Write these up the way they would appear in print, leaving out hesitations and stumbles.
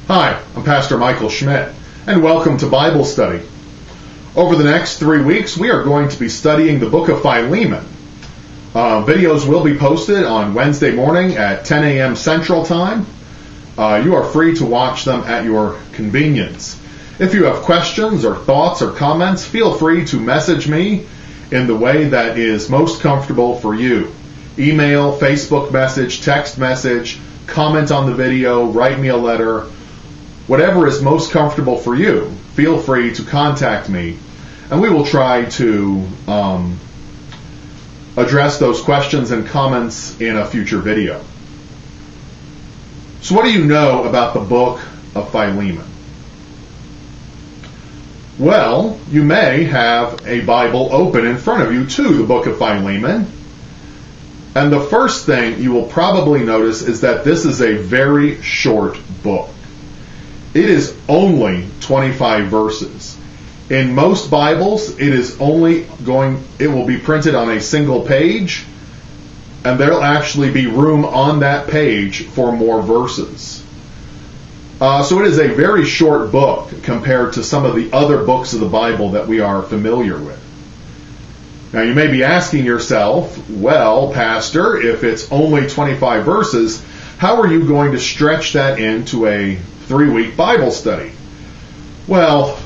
Hi, I'm Pastor Michael Schmidt, and welcome to Bible Study. Over the next 3 weeks, we are going to be studying the book of Philemon. Videos will be posted on Wednesday morning at 10 a.m. Central Time. You are free to watch them at your convenience. If you have questions or thoughts or comments, feel free to message me in the way that is most comfortable for you. Email, Facebook message, text message, comment on the video, write me a letter. Whatever is most comfortable for you, feel free to contact me, and we will try to address those questions and comments in a future video. So what do you know about the book of Philemon? Well, you may have a Bible open in front of you to the book of Philemon, and the first thing you will probably notice is that this is a very short book. It is only 25 verses. In most Bibles, it will be printed on a single page, and there'll actually be room on that page for more verses. So it is a very short book compared to some of the other books of the Bible that we are familiar with. Now you may be asking yourself, well, Pastor, if it's only 25 verses, how are you going to stretch that into a 3-week Bible study? Well,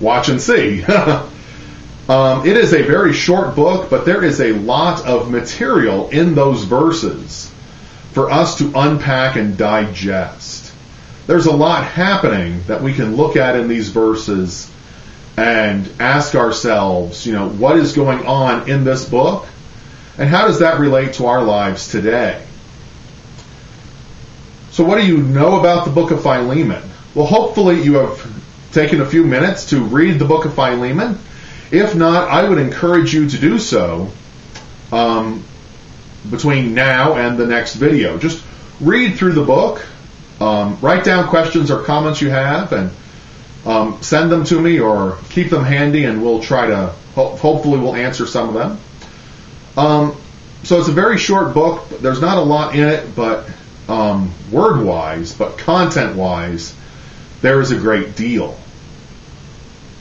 watch and see. It is a very short book, but there is a lot of material in those verses for us to unpack and digest. There's a lot happening that we can look at in these verses and ask ourselves, what is going on in this book? And how does that relate to our lives today? So what do you know about the book of Philemon? Well, hopefully you have taken a few minutes to read the book of Philemon. If not, I would encourage you to do so between now and the next video. Just read through the book, write down questions or comments you have, and send them to me or keep them handy, and we'll try to, hopefully we'll answer some of them. So it's a very short book. There's not a lot in it, but word-wise, but content-wise, there is a great deal.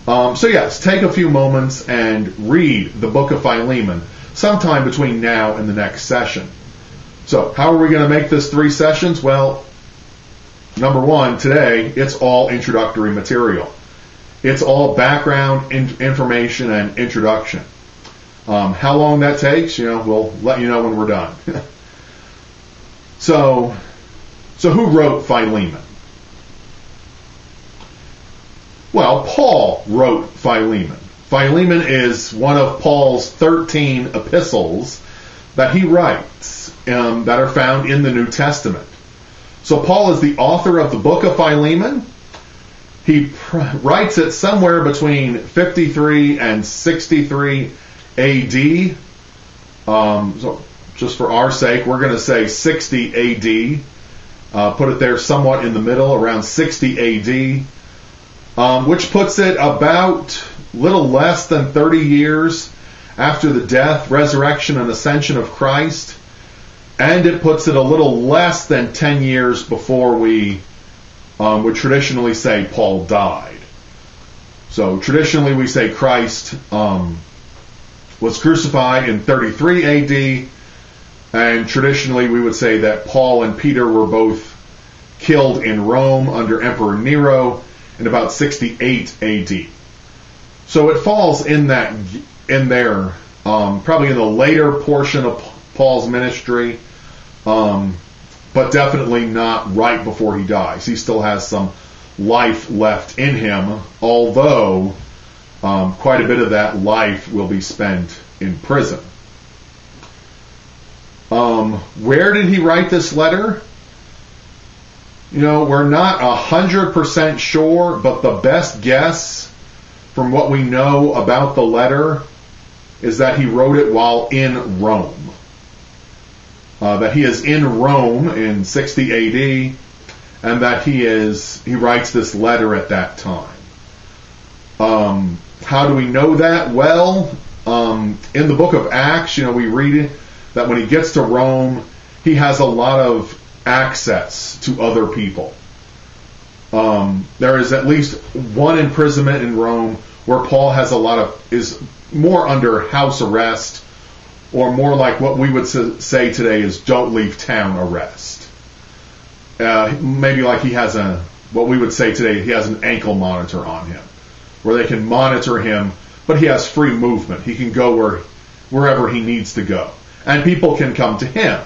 So yes, take a few moments and read the book of Philemon sometime between now and the next session. So how are we going to make this 3 sessions? Well, number 1, today, it's all introductory material. It's all background information and introduction. How long that takes, we'll let you know when we're done. So who wrote Philemon? Well, Paul wrote Philemon. Philemon is one of Paul's 13 epistles that he writes that are found in the New Testament. So Paul is the author of the book of Philemon. He writes it somewhere between 53 and 63 AD. So just for our sake, we're going to say 60 AD. Put it there somewhat in the middle, around 60 AD. Which puts it about little less than 30 years after the death, resurrection, and ascension of Christ. And it puts it a little less than 10 years before we would traditionally say Paul died. So traditionally we say Christ was crucified in 33 AD, and traditionally we would say that Paul and Peter were both killed in Rome under Emperor Nero in about 68 AD. So it falls in there, probably in the later portion of Paul's ministry, but definitely not right before he dies. He still has some life left in him, although quite a bit of that life will be spent in prison. Where did he write this letter? We're not 100% sure, but the best guess from what we know about the letter is that he wrote it while in Rome. That he is in Rome in 60 AD, and that he writes this letter at that time. How do we know that? Well, in the book of Acts, we read that when he gets to Rome, he has a lot of access to other people. There is at least one imprisonment in Rome where Paul is more under house arrest, or more like what we would say today is don't leave town arrest. Maybe like he has what we would say today, he has an ankle monitor on him, where they can monitor him, but he has free movement. He can go wherever he needs to go. And people can come to him.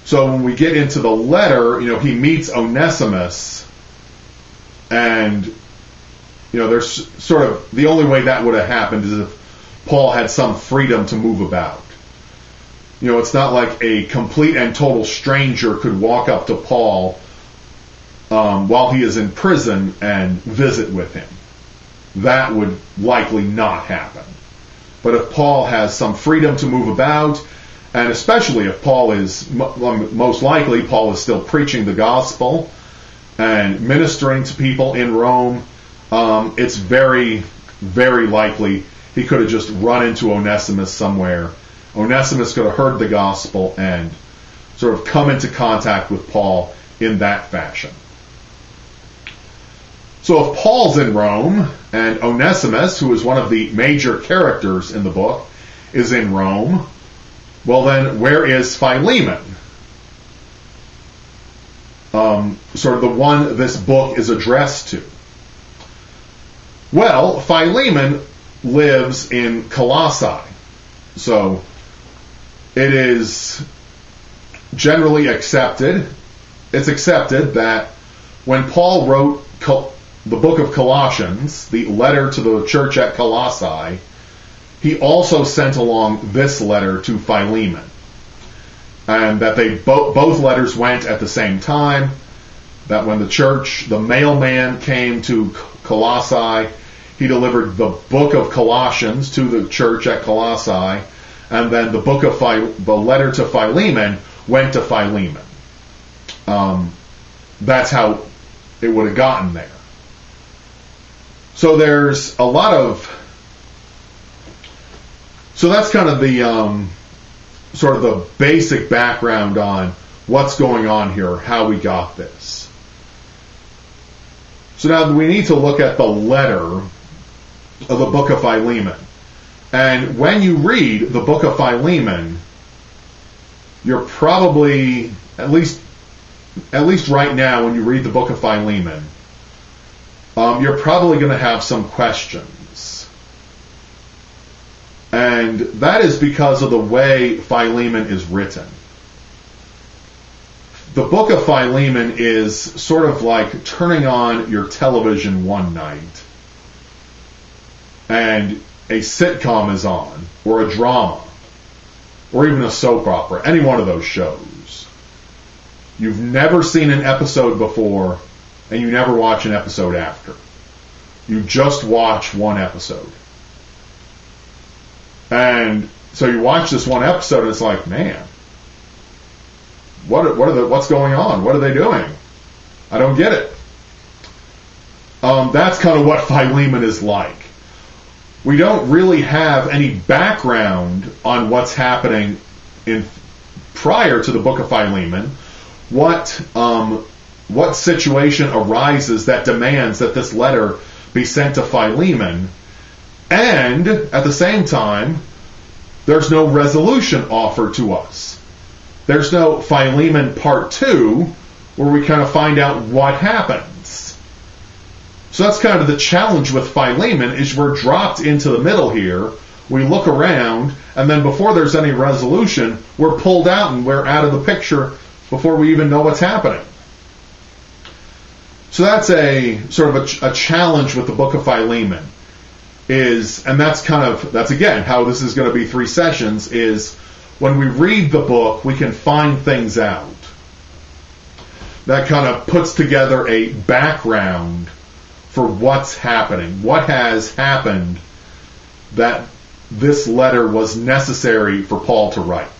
So when we get into the letter, he meets Onesimus, and there's sort of the only way that would have happened is if Paul had some freedom to move about. It's not like a complete and total stranger could walk up to Paul while he is in prison and visit with him. That would likely not happen. But if Paul has some freedom to move about, and especially if Paul is, most likely Paul is still preaching the gospel and ministering to people in Rome, it's very, very likely he could have just run into Onesimus somewhere. Onesimus could have heard the gospel and sort of come into contact with Paul in that fashion. So if Paul's in Rome, and Onesimus, who is one of the major characters in the book, is in Rome, well then, where is Philemon? Sort of the one this book is addressed to. Well, Philemon lives in Colossae. So, it is generally accepted, that when Paul wrote the book of Colossians, the letter to the church at Colossae, he also sent along this letter to Philemon. And that they both letters went at the same time, that when the mailman came to Colossae, he delivered the book of Colossians to the church at Colossae, and then the letter to Philemon went to Philemon. That's how it would have gotten there. So there's a lot of... So that's kind of the sort of the basic background on what's going on here, how we got this. So now we need to look at the letter of the book of Philemon. And when you read the book of Philemon, you're probably, at least right now when you read the book of Philemon, you're probably going to have some questions. And that is because of the way Philemon is written. The book of Philemon is sort of like turning on your television one night and a sitcom is on, or a drama, or even a soap opera, any one of those shows. You've never seen an episode before, and you never watch an episode after. You just watch one episode. And so you watch this one episode, and it's like, man, what's going on? What are they doing? I don't get it. That's kind of what Philemon is like. We don't really have any background on what's happening prior to the book of Philemon. What situation arises that demands that this letter be sent to Philemon? And at the same time, there's no resolution offered to us. There's no Philemon part 2 where we kind of find out what happens. So that's kind of the challenge with Philemon, is we're dropped into the middle here. We look around, and then before there's any resolution, we're pulled out and we're out of the picture before we even know what's happening. So that's a sort of a challenge with the book of Philemon. And that's again how this is going to be 3 sessions, is when we read the book, we can find things out. That kind of puts together a background for what's happening. What has happened that this letter was necessary for Paul to write.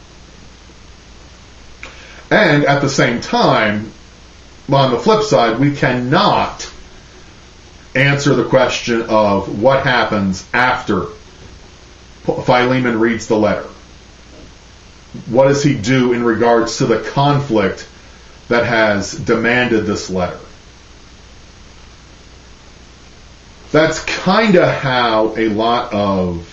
And at the same time, on the flip side, we cannot answer the question of what happens after Philemon reads the letter. What does he do in regards to the conflict that has demanded this letter? That's kind of how a lot of,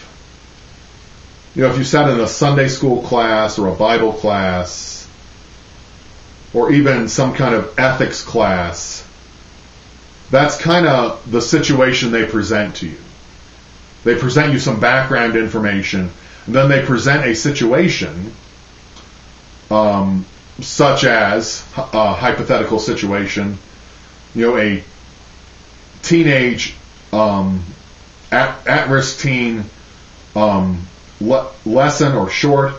if you sat in a Sunday school class or a Bible class or even some kind of ethics class, that's kind of the situation they present to you. They present you some background information, and then they present a situation, such as a hypothetical situation, a teenage, at-risk teen lesson or short.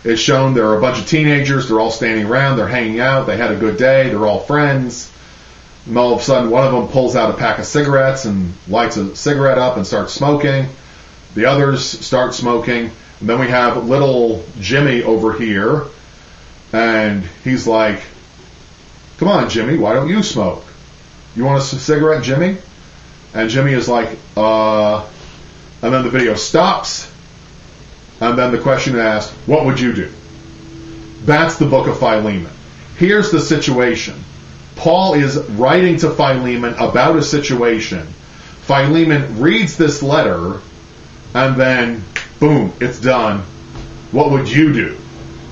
It's shown there are a bunch of teenagers, they're all standing around, they're hanging out, they had a good day, they're all friends. And all of a sudden, one of them pulls out a pack of cigarettes and lights a cigarette up and starts smoking. The others start smoking. And then we have little Jimmy over here. And he's like, "Come on, Jimmy, why don't you smoke? You want a cigarette, Jimmy?" And Jimmy is like, And then the video stops. And then the question is asked, "What would you do?" That's the book of Philemon. Here's the situation. Paul is writing to Philemon about a situation. Philemon reads this letter, and then, boom, it's done. What would you do?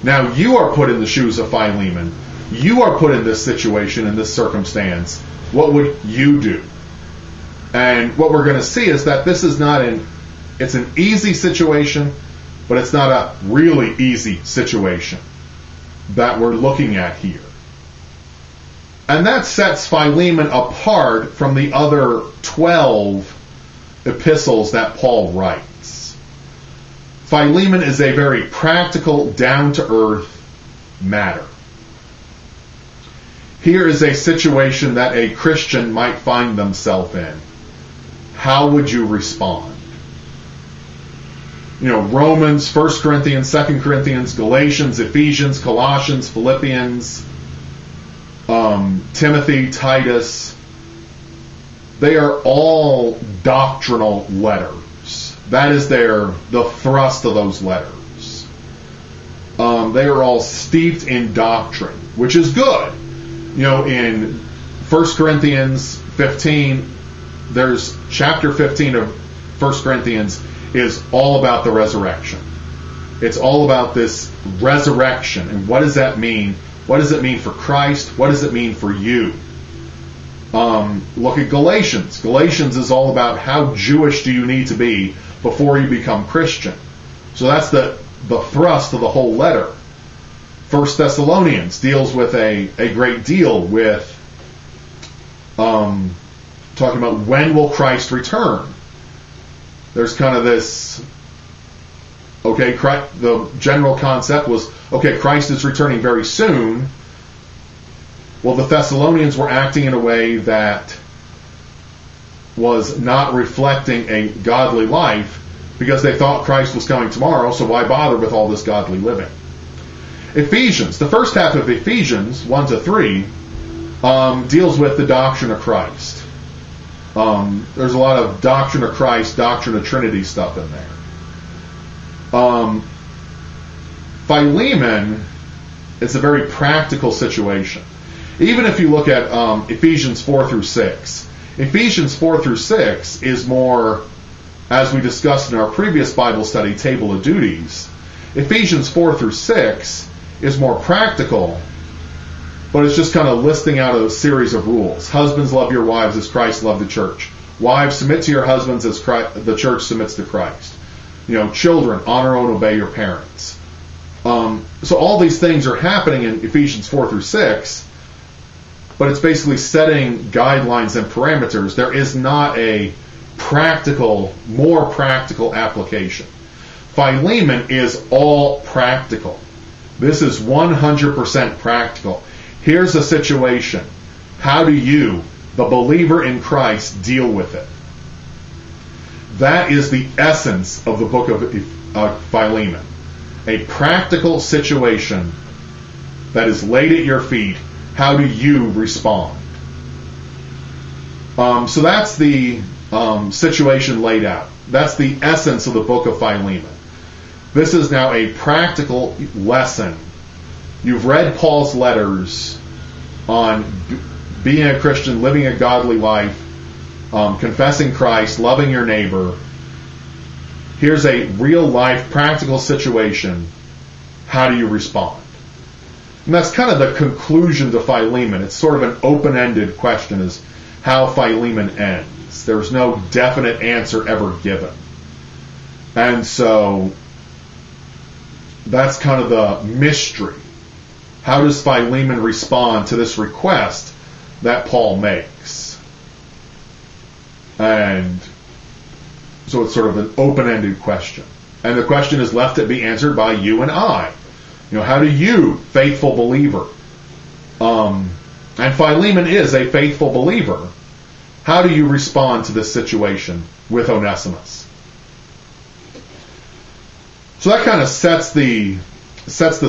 Now you are put in the shoes of Philemon. You are put in this situation, in this circumstance. What would you do? And what we're going to see is that this is it's an easy situation, but it's not a really easy situation that we're looking at here. And that sets Philemon apart from the other 12 epistles that Paul writes. Philemon is a very practical, down-to-earth matter. Here is a situation that a Christian might find themselves in. How would you respond? Romans, 1 Corinthians, 2 Corinthians, Galatians, Ephesians, Colossians, Philippians, Timothy, Titus, they are all doctrinal letters. That is the thrust of those letters. They are all steeped in doctrine, which is good. In 1 Corinthians 15, there's chapter 15 of 1 Corinthians is all about the resurrection. It's all about this resurrection. And what does that mean? What does it mean for Christ? What does it mean for you? Look at Galatians. Galatians is all about how Jewish do you need to be before you become Christian. So that's the thrust of the whole letter. 1 Thessalonians deals with a great deal with talking about when will Christ return. There's kind of this, the general concept was, Christ is returning very soon. Well, the Thessalonians were acting in a way that was not reflecting a godly life because they thought Christ was coming tomorrow, so why bother with all this godly living? Ephesians, the first half of Ephesians, 1 to 3, deals with the doctrine of Christ. There's a lot of doctrine of Christ, doctrine of Trinity stuff in there. Philemon is a very practical situation. Even if you look at Ephesians 4 through 6, Ephesians 4 through 6 is more, as we discussed in our previous Bible study, Table of Duties. Ephesians 4 through 6 is more practical, but it's just kind of listing out a series of rules. Husbands, love your wives as Christ loved the church. Wives, submit to your husbands as the church submits to Christ. Children, honor and obey your parents. So all these things are happening in Ephesians 4 through 6, but it's basically setting guidelines and parameters. There is not a more practical application. Philemon is all practical. This is 100% practical. Here's a situation. How do you, the believer in Christ, deal with it? That is the essence of the book of Philemon. A practical situation that is laid at your feet. How do you respond? So that's the situation laid out. That's the essence of the book of Philemon. This is now a practical lesson. You've read Paul's letters on being a Christian, living a godly life, confessing Christ, loving your neighbor. Here's a real-life, practical situation. How do you respond? And that's kind of the conclusion to Philemon. It's sort of an open-ended question, is how Philemon ends. There's no definite answer ever given. And so that's kind of the mystery. How does Philemon respond to this request that Paul makes? And so it's sort of an open-ended question. And the question is left to be answered by you and I. How do you, faithful believer, and Philemon is a faithful believer, how do you respond to this situation with Onesimus? So that kind of sets the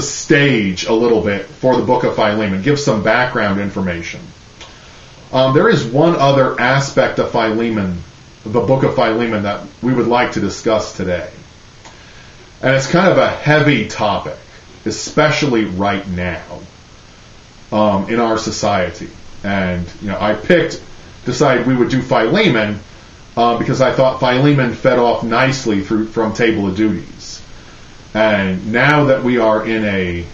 stage a little bit for the book of Philemon, gives some background information. There is one other aspect of Philemon, the book of Philemon, that we would like to discuss today. And it's kind of a heavy topic, especially right now in our society. And I decided we would do Philemon because I thought Philemon fed off nicely from Table of Duties. And now that we are in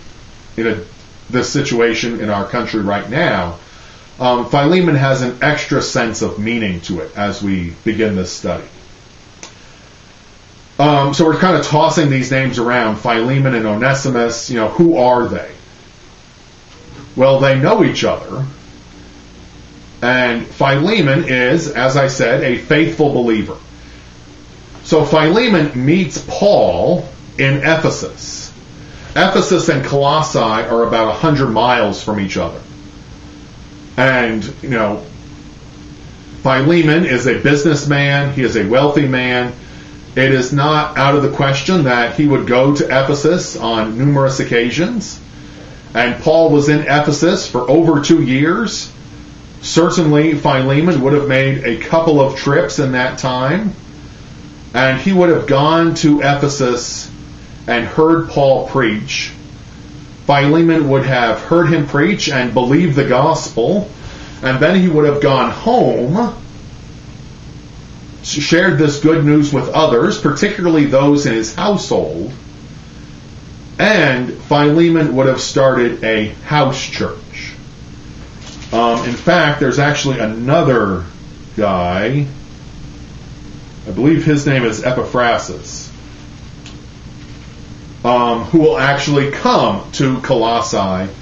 this situation in our country right now, Philemon has an extra sense of meaning to it as we begin this study. So we're kind of tossing these names around, Philemon and Onesimus. Who are they? Well, they know each other. And Philemon is, as I said, a faithful believer. So Philemon meets Paul in Ephesus. Ephesus and Colossae are about 100 miles from each other. And, Philemon is a businessman. He is a wealthy man. It is not out of the question that he would go to Ephesus on numerous occasions. And Paul was in Ephesus for over 2 years. Certainly, Philemon would have made a couple of trips in that time. And he would have gone to Ephesus and heard Paul preach. Philemon would have heard him preach and believed the gospel. And then he would have gone home, shared this good news with others, particularly those in his household, and Philemon would have started a house church. In fact, there's actually another guy, I believe his name is Epaphrasis, who will actually come to Colossae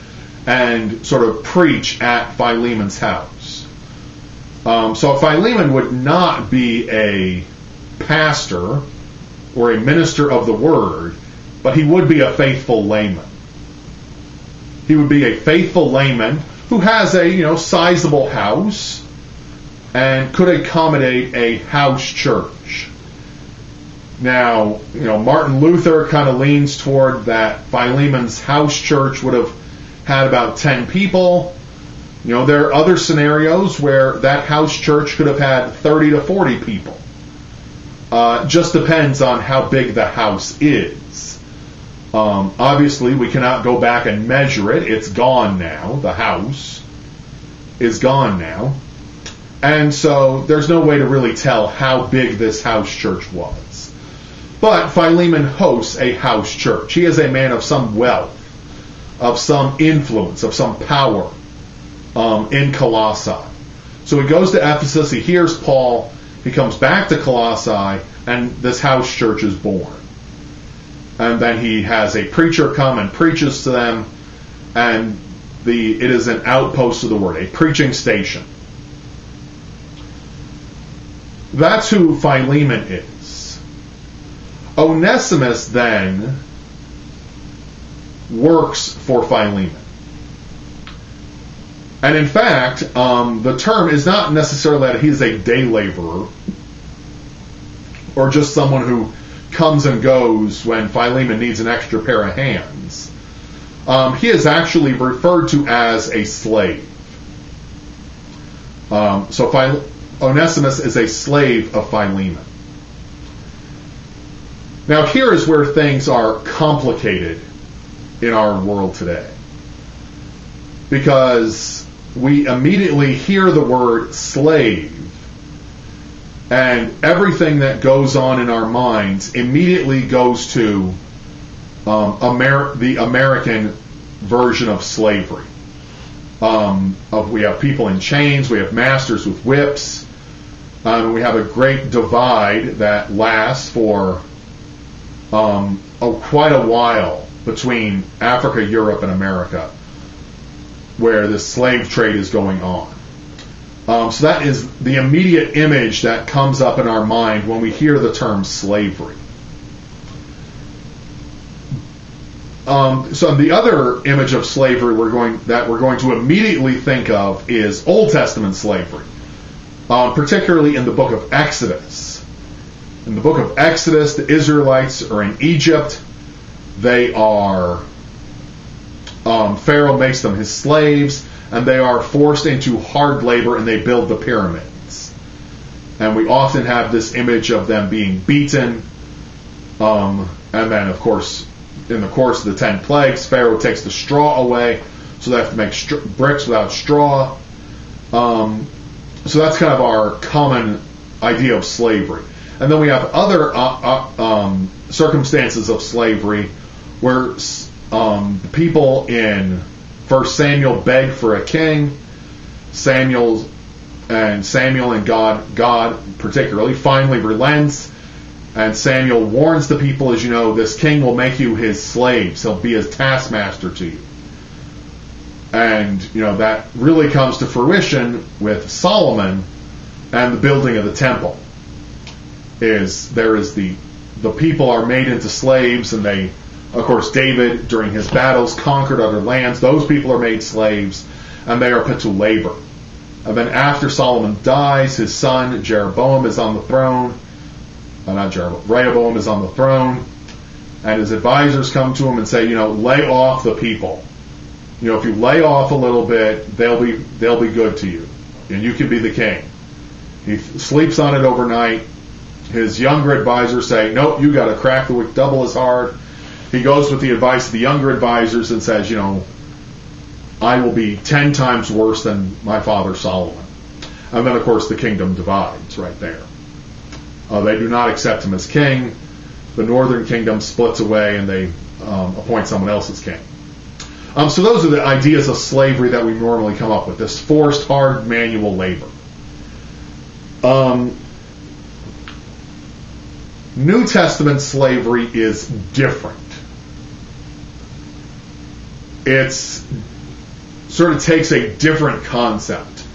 and sort of preach at Philemon's house. So Philemon would not be a pastor or a minister of the word, but he would be a faithful layman. He would be a faithful layman who has a sizable house and could accommodate a house church. Now, Martin Luther kind of leans toward that Philemon's house church would have had about 10 people. There are other scenarios where that house church could have had 30 to 40 people. Just depends on how big the house is. Obviously, we cannot go back and measure it. It's gone now. The house is gone now. And so there's no way to really tell how big this house church was. But Philemon hosts a house church. He is a man of some wealth, of some influence, of some power in Colossae. So he goes to Ephesus, he hears Paul, he comes back to Colossae, and this house church is born. And then he has a preacher come and preaches to them, and it is an outpost of the word, a preaching station. That's who Philemon is. Onesimus then works for Philemon. And in fact, the term is not necessarily that he's a day laborer or just someone who comes and goes when Philemon needs an extra pair of hands. He is actually referred to as a slave. So Onesimus is a slave of Philemon. Now here is where things are complicated in our world today. Because we immediately hear the word slave And everything that goes on in our minds immediately goes to the American version of slavery. We have people in chains, we have masters with whips, we have a great divide that lasts for quite a while between Africa, Europe, and America, where the slave trade is going on. So that is the immediate image that comes up in our mind when we hear the term slavery. So the other image of slavery we're going to immediately think of is Old Testament slavery, particularly in the book of Exodus. In the book of Exodus, the Israelites are in Egypt. They are Pharaoh makes them his slaves, and they are forced into hard labor, and they build the pyramids. And we often have this image of them being beaten, and then, of course, in the course of the 10 plagues, Pharaoh takes the straw away, so they have to make bricks without straw. So that's kind of our common idea of slavery. And then we have other circumstances of slavery where the people in 1 Samuel beg for a king. Samuel and God particularly finally relents, and Samuel warns the people, as you know, this king will make you his slaves. He'll be his taskmaster to you. And that really comes to fruition with Solomon and the building of the temple. The people are made into slaves, and they, of course, David, during his battles, conquered other lands. Those people are made slaves, and they are put to labor. And then after Solomon dies, his son Rehoboam is on the throne, and his advisors come to him and say, lay off the people. If you lay off a little bit, they'll be good to you, and you can be the king. He sleeps on it overnight. His younger advisors say, nope, you got to crack the whip double as hard. He goes with the advice of the younger advisors and says, I will be 10 times worse than my father Solomon. And then, of course, the kingdom divides right there. They do not accept him as king. The northern kingdom splits away, and they appoint someone else as king. So those are the ideas of slavery that we normally come up with, this forced, hard, manual labor. New Testament slavery is different. It sort of takes a different concept.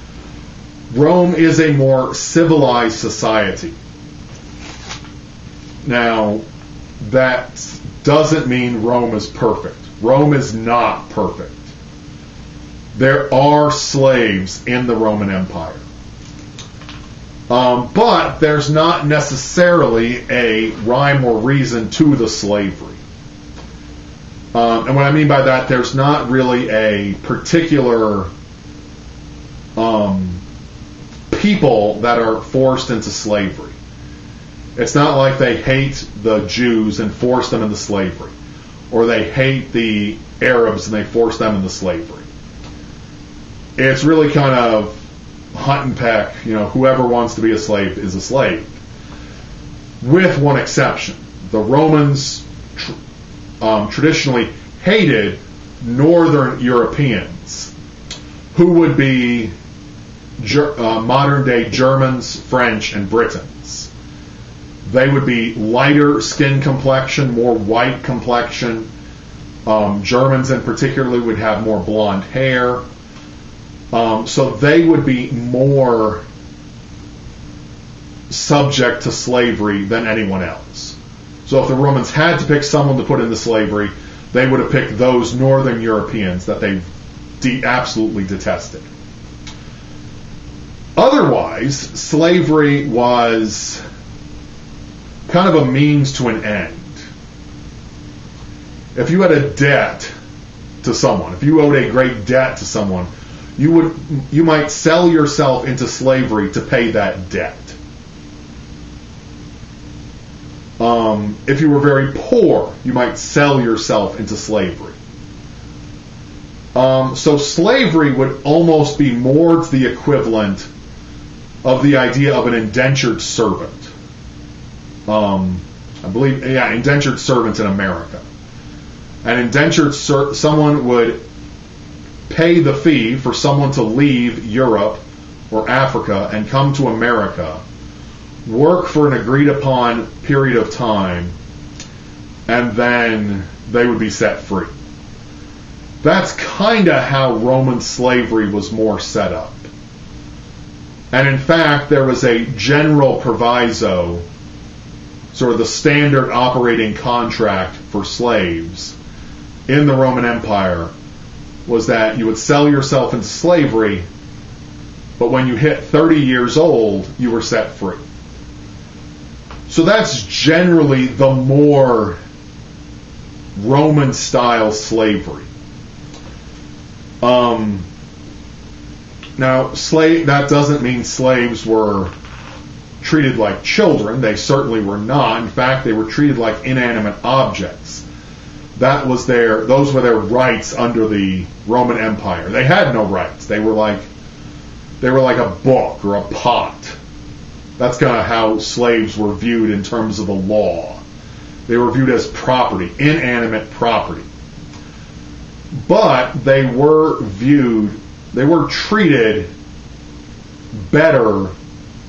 Rome is a more civilized society. Now, that doesn't mean Rome is perfect. Rome is not perfect. There are slaves in the Roman Empire. But there's not necessarily a rhyme or reason to the slavery. And what I mean by that, there's not really a particular people that are forced into slavery. It's not like they hate the Jews and force them into slavery, or they hate the Arabs and they force them into slavery. It's really kind of hunt and peck. Whoever wants to be a slave is a slave, with one exception. The Romans traditionally hated Northern Europeans, who would be modern-day Germans, French, and Britons. They would be lighter skin complexion, more white complexion. Germans in particular would have more blonde hair. So they would be more subject to slavery than anyone else. So if the Romans had to pick someone to put into slavery, they would have picked those Northern Europeans that they absolutely detested. Otherwise, slavery was kind of a means to an end. If you had a debt to someone, if you owed a great debt to someone, you might sell yourself into slavery to pay that debt. If you were very poor, you might sell yourself into slavery. So slavery would almost be more to the equivalent of the idea of an indentured servant. I believe, indentured servants in America. An indentured someone would pay the fee for someone to leave Europe or Africa and come to America, work for an agreed upon period of time, and then they would be set free. That's kind of how Roman slavery was more set up. And in fact, there was a general proviso, sort of the standard operating contract for slaves in the Roman Empire, was that you would sell yourself into slavery, but when you hit 30 years old, you were set free. So that's generally the more Roman-style slavery. Now, that doesn't mean slaves were treated like children. They certainly were not. In fact, they were treated like inanimate objects. Those were their rights under the Roman Empire. They had no rights. They were like a book or a pot. That's kind of how slaves were viewed in terms of the law. They were viewed as property, inanimate property. But they were treated better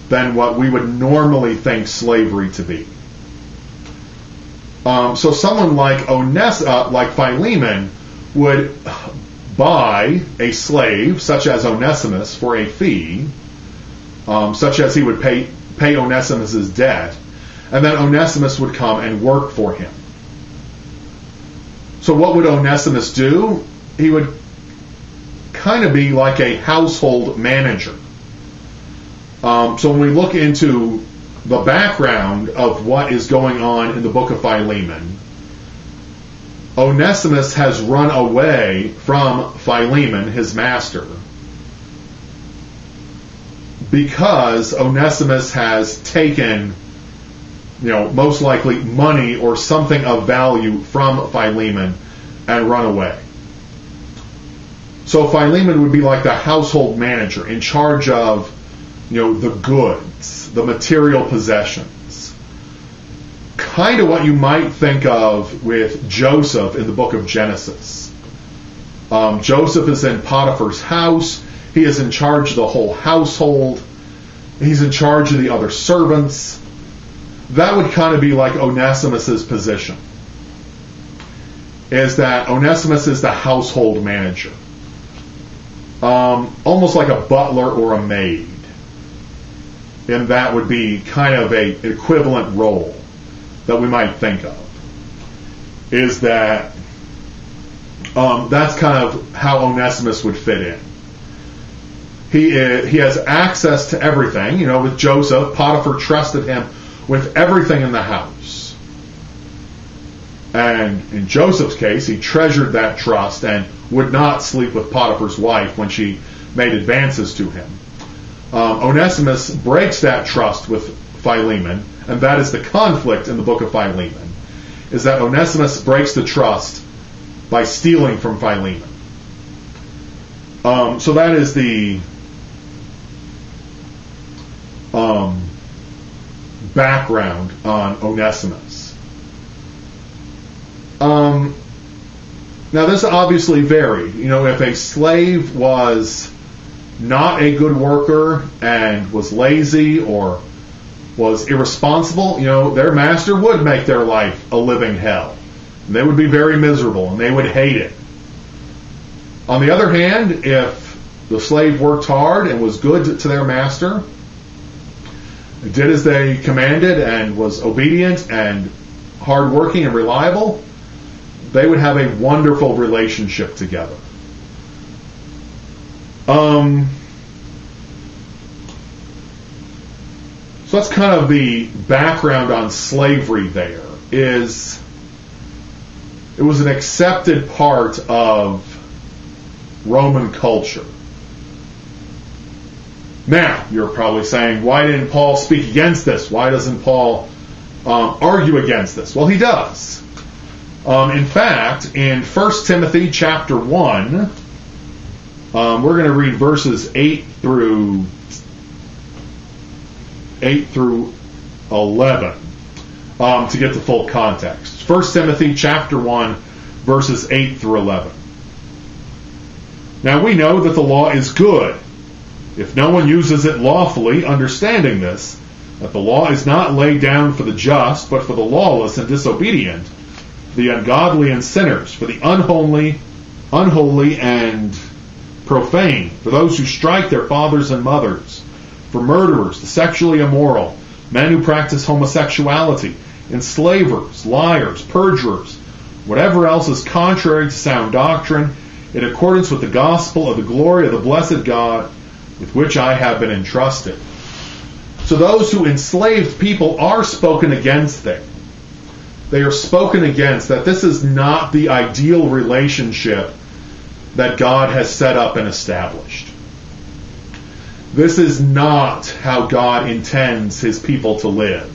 than what we would normally think slavery to be. So someone like Philemon would buy a slave, such as Onesimus, for a fee, such as he would pay Onesimus' debt, and then Onesimus would come and work for him. So what would Onesimus do? He would kind of be like a household manager. So when we look into the background of what is going on in the book of Philemon, Onesimus has run away from Philemon, his master, because Onesimus has taken, most likely money or something of value from Philemon and run away. So Philemon would be like the household manager in charge of, the goods, the material possessions. Kind of what you might think of with Joseph in the book of Genesis. Joseph is in Potiphar's house. He is in charge of the whole household. He's in charge of the other servants. That would kind of be like Onesimus' position. Is that Onesimus is the household manager. Almost like a butler or a maid. And that would be kind of an equivalent role that we might think of. Is that that's kind of how Onesimus would fit in. He has access to everything. With Joseph, Potiphar trusted him with everything in the house. And in Joseph's case, he treasured that trust and would not sleep with Potiphar's wife when she made advances to him. Onesimus breaks that trust with Philemon, and that is the conflict in the book of Philemon, is that Onesimus breaks the trust by stealing from Philemon. So that is the background on Onesimus. Now this obviously varied. If a slave was not a good worker and was lazy or was irresponsible, their master would make their life a living hell. And they would be very miserable and they would hate it. On the other hand, if the slave worked hard and was good to their master, did as they commanded and was obedient and hardworking and reliable, they would have a wonderful relationship together. So that's kind of the background on slavery there. It was an accepted part of Roman culture. Now, you're probably saying, why didn't Paul speak against this? Why doesn't Paul argue against this? Well, he does. In fact, in 1 Timothy chapter 1, we're going to read verses 8 through 8 through 11 to get the full context. 1 Timothy chapter 1, verses 8 through 11. Now we know that the law is good, if no one uses it lawfully, understanding this, that the law is not laid down for the just, but for the lawless and disobedient, the ungodly and sinners, for the unholy and profane, for those who strike their fathers and mothers, for murderers, the sexually immoral, men who practice homosexuality, enslavers, liars, perjurers, whatever else is contrary to sound doctrine, in accordance with the gospel of the glory of the blessed God, with which I have been entrusted. So those who enslaved people are spoken against there. They are spoken against, that this is not the ideal relationship that God has set up and established. This is not how God intends his people to live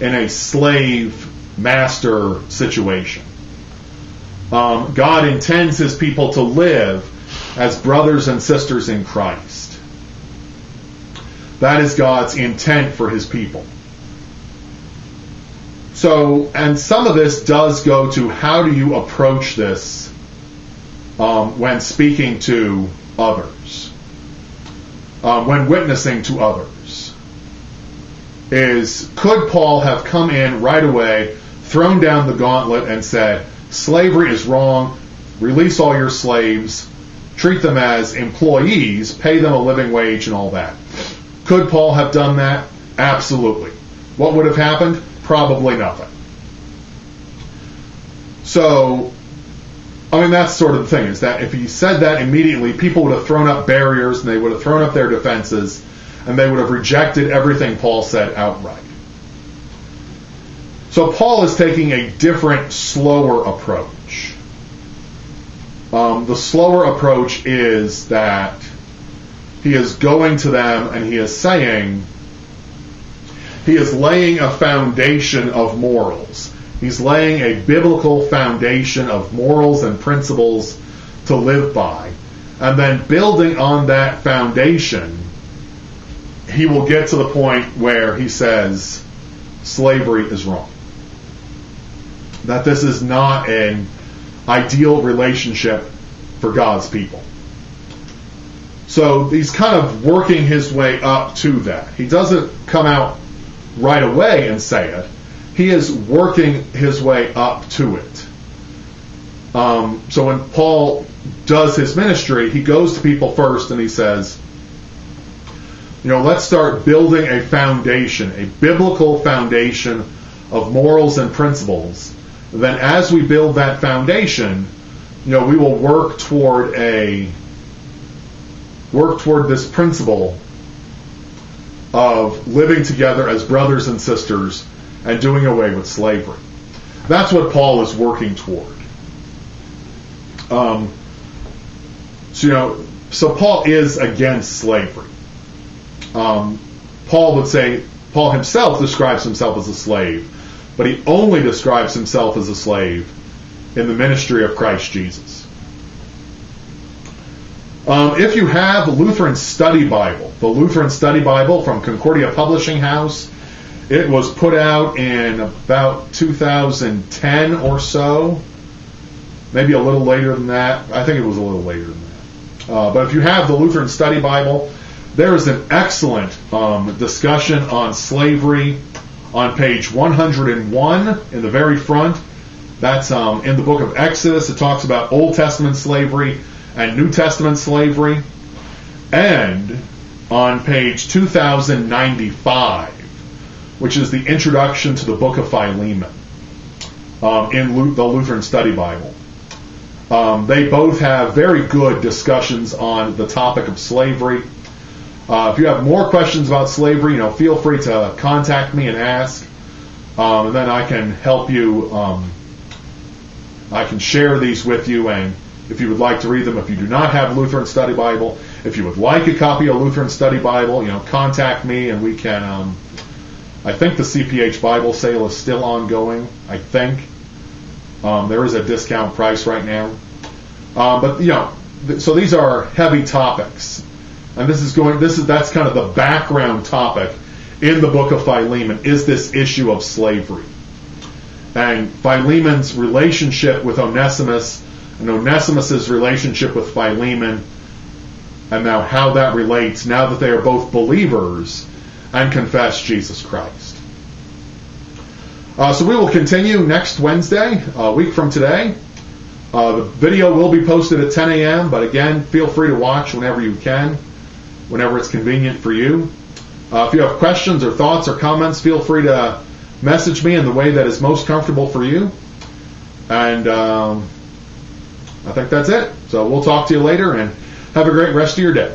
in a slave-master situation. God intends his people to live as brothers and sisters in Christ. That is God's intent for his people. So, and some of this does go to how do you approach this when speaking to others, when witnessing to others. Could Paul have come in right away, thrown down the gauntlet and said, slavery is wrong, release all your slaves, treat them as employees, pay them a living wage and all that? Could Paul have done that? Absolutely. What would have happened? Probably nothing. So, I mean, that's sort of the thing, is that if he said that immediately, people would have thrown up barriers and they would have thrown up their defenses and they would have rejected everything Paul said outright. So Paul is taking a different, slower approach. The slower approach is that he is going to them and he is saying, he is laying a foundation of morals. He's laying a biblical foundation of morals and principles to live by. And then building on that foundation, he will get to the point where he says slavery is wrong. That this is not an ideal relationship for God's people. So he's kind of working his way up to that. He doesn't come out right away and say it. He is working his way up to it. So when Paul does his ministry, he goes to people first and he says, let's start building a foundation, a biblical foundation of morals and principles. Then as we build that foundation, we will work toward this principle of living together as brothers and sisters and doing away with slavery. That's what Paul is working toward. So Paul is against slavery. Paul himself describes himself as a slave, but he only describes himself as a slave in the ministry of Christ Jesus. If you have a Lutheran Study Bible, the Lutheran Study Bible from Concordia Publishing House, it was put out in about 2010 or so, maybe a little later than that. I think it was a little later than that. But if you have the Lutheran Study Bible, there is an excellent discussion on slavery on page 101 in the very front. That's in the book of Exodus. It talks about Old Testament slavery and New Testament slavery. And on page 2095, which is the introduction to the book of Philemon in the Lutheran Study Bible. They both have very good discussions on the topic of slavery. If you have more questions about slavery, feel free to contact me and ask, and then I can help you. I can share these with you, and if you would like to read them, if you do not have a Lutheran Study Bible, if you would like a copy of a Lutheran Study Bible, contact me, and we can. I think the CPH Bible sale is still ongoing. I think there is a discount price right now, so these are heavy topics. And that's kind of the background topic in the book of Philemon is this issue of slavery. And Philemon's relationship with Onesimus, and Onesimus' relationship with Philemon, and now how that relates now that they are both believers and confess Jesus Christ. So we will continue next Wednesday, a week from today. The video will be posted at 10 a.m., but again, feel free to watch whenever you can, whenever it's convenient for you. If you have questions or thoughts or comments, feel free to message me in the way that is most comfortable for you. And I think that's it. So we'll talk to you later, and have a great rest of your day.